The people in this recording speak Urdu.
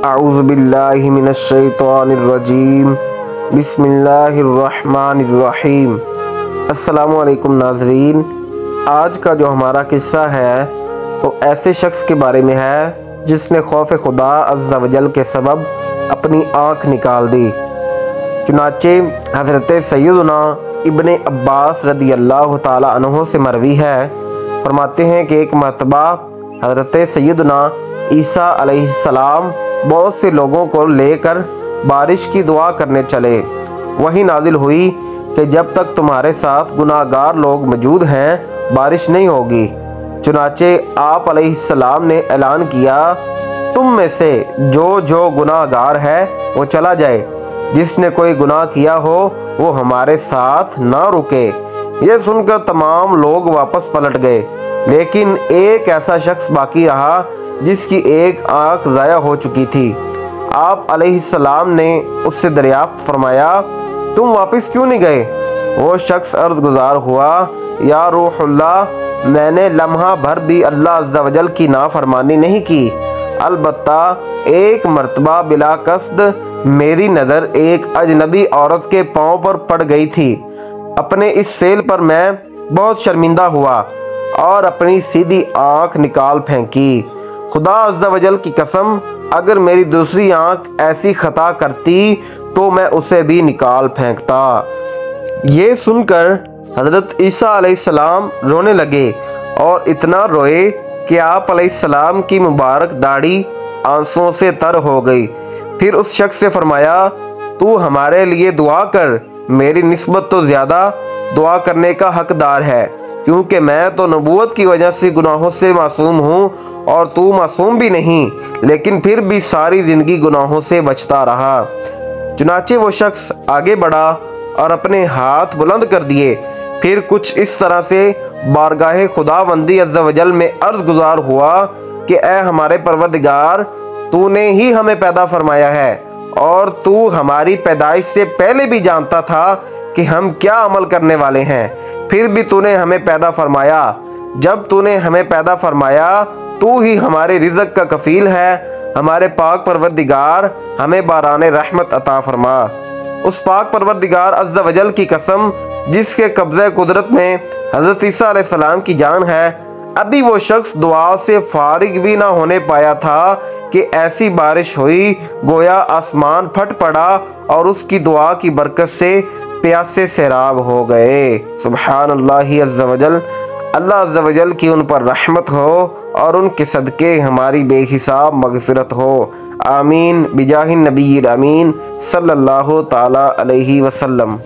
اعوذ باللہ من الشیطان الرجیم بسم اللہ الرحمن الرحیم۔ السلام علیکم ناظرین، آج کا جو ہمارا قصہ ہے وہ ایسے شخص کے بارے میں ہے جس نے خوف خدا عز و جل کے سبب اپنی آنکھ نکال دی۔ چنانچہ حضرت سیدنا ابن عباس رضی اللہ تعالی عنہ سے مروی ہے، فرماتے ہیں کہ ایک مرتبہ حضرت سیدنا عیسیٰ علیہ السلام بہت سے لوگوں کو لے کر بارش کی دعا کرنے چلے۔ وہی نازل ہوئی کہ جب تک تمہارے ساتھ گناہ گار لوگ موجود ہیں بارش نہیں ہوگی۔ چنانچہ آپ علیہ السلام نے اعلان کیا، تم میں سے جو گناہ گار ہے وہ چلا جائے، جس نے کوئی گناہ کیا ہو وہ ہمارے ساتھ نہ رکے۔ یہ سن کر تمام لوگ واپس پلٹ گئے، لیکن ایک ایسا شخص باقی رہا جس کی ایک آنکھ ضائع ہو چکی تھی۔ آپ علیہ السلام نے اس سے دریافت فرمایا، تم واپس کیوں نہیں گئے؟ وہ شخص عرض گزار ہوا، یا روح اللہ، میں نے لمحہ بھر بھی اللہ عز و جل کی نافرمانی نہیں کی، البتہ ایک مرتبہ بلا قصد میری نظر ایک اجنبی عورت کے پاؤں پر پڑ گئی تھی۔ اپنے اس فعل پر میں بہت شرمندہ ہوا اور اپنی سیدھی آنکھ نکال پھینکی۔ خدا عز و جل کی قسم، اگر میری دوسری آنکھ ایسی خطا کرتی تو میں اسے بھی نکال پھینکتا۔ یہ سن کر حضرت عیسیٰ علیہ السلام رونے لگے اور اتنا روئے کہ آپ علیہ السلام کی مبارک داڑھی آنسوں سے تر ہو گئی۔ پھر اس شخص سے فرمایا، تو ہمارے لیے دعا کر، میری نسبت تو زیادہ دعا کرنے کا حقدار ہے، کیونکہ میں تو نبوت کی وجہ سے گناہوں سے معصوم ہوں اور تو معصوم بھی نہیں، لیکن پھر بھی ساری زندگی گناہوں سے بچتا رہا۔ چنانچہ وہ شخص آگے بڑھا اور اپنے ہاتھ بلند کر دیے، پھر کچھ اس طرح سے بارگاہ خداوندی عز و جل میں عرض گزار ہوا کہ اے ہمارے پروردگار، تو نے ہی ہمیں پیدا فرمایا ہے اور تو ہماری پیدائش سے پہلے بھی جانتا تھا کہ ہم کیا عمل کرنے والے ہیں، پھر بھی تو نے ہمیں پیدا فرمایا۔ جب تو نے ہمیں پیدا فرمایا تو ہی ہمارے رزق کا کفیل ہے، ہمارے پاک پروردگار ہمیں باران رحمت عطا فرما۔ اس پاک پروردگار عز و جل کی قسم جس کے قبضہ قدرت میں حضرت عیسیٰ علیہ السلام کی جان ہے، ابھی وہ شخص دعا سے فارغ بھی نہ ہونے پایا تھا کہ ایسی بارش ہوئی گویا آسمان پھٹ پڑا اور اس کی دعا کی برکت سے پیاسے سیراب ہو گئے۔ سبحان اللہ عز و جل، اللہ عز و جل کی ان پر رحمت ہو اور ان کے صدقے ہماری بے حساب مغفرت ہو، آمین بجاہ النبی الامین صلی اللہ تعالی علیہ وسلم۔